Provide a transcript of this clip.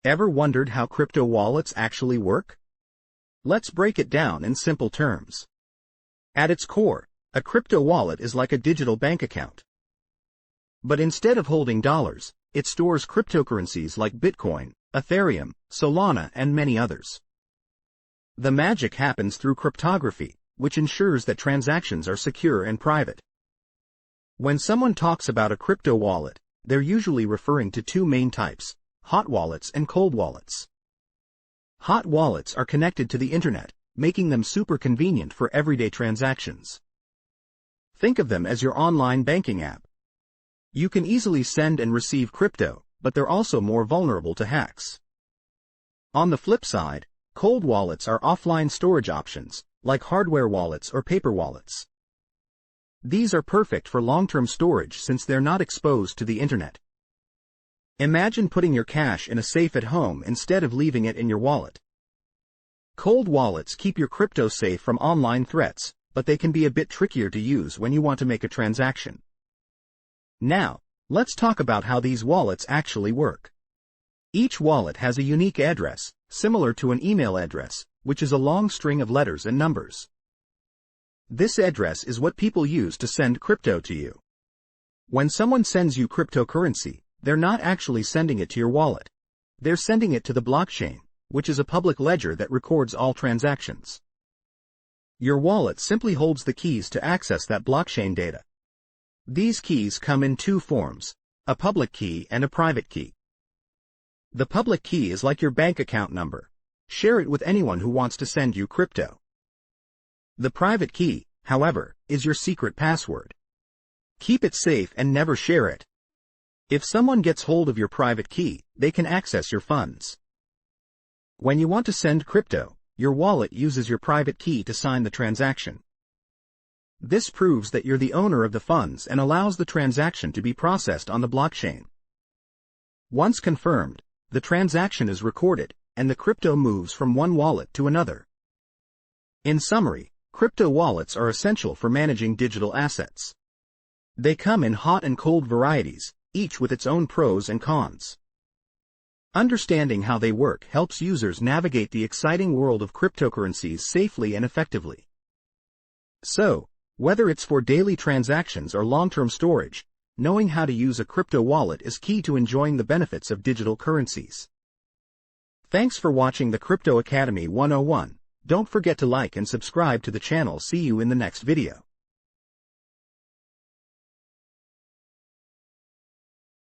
Ever wondered how crypto wallets actually work? Let's break it down in simple terms. At its core, a crypto wallet is like a digital bank account. But instead of holding dollars, it stores cryptocurrencies like Bitcoin, Ethereum, Solana, and many others. The magic happens through cryptography, which ensures that transactions are secure and private. When someone talks about a crypto wallet, they're usually referring to two main types: hot wallets and cold wallets. Hot wallets are connected to the internet, making them super convenient for everyday transactions. Think of them as your online banking app. You can easily send and receive crypto, but they're also more vulnerable to hacks. On the flip side, cold wallets are offline storage options, like hardware wallets or paper wallets. These are perfect for long-term storage since they're not exposed to the internet. Imagine putting your cash in a safe at home instead of leaving it in your wallet. Cold wallets keep your crypto safe from online threats, but they can be a bit trickier to use when you want to make a transaction. Now, let's talk about how these wallets actually work. Each wallet has a unique address, similar to an email address, which is a long string of letters and numbers. This address is what people use to send crypto to you. When someone sends you cryptocurrency, they're not actually sending it to your wallet. They're sending it to the blockchain, which is a public ledger that records all transactions. Your wallet simply holds the keys to access that blockchain data. These keys come in two forms: a public key and a private key. The public key is like your bank account number. Share it with anyone who wants to send you crypto. The private key, however, is your secret password. Keep it safe and never share it. If someone gets hold of your private key, they can access your funds. When you want to send crypto, your wallet uses your private key to sign the transaction. This proves that you're the owner of the funds and allows the transaction to be processed on the blockchain. Once confirmed, the transaction is recorded, and the crypto moves from one wallet to another. In summary, crypto wallets are essential for managing digital assets. They come in hot and cold varieties, each with its own pros and cons. Understanding how they work helps users navigate the exciting world of cryptocurrencies safely and effectively. So, whether it's for daily transactions or long-term storage, knowing how to use a crypto wallet is key to enjoying the benefits of digital currencies. Thanks for watching the Crypto Academy 101. Don't forget to like and subscribe to the channel. See you in the next video.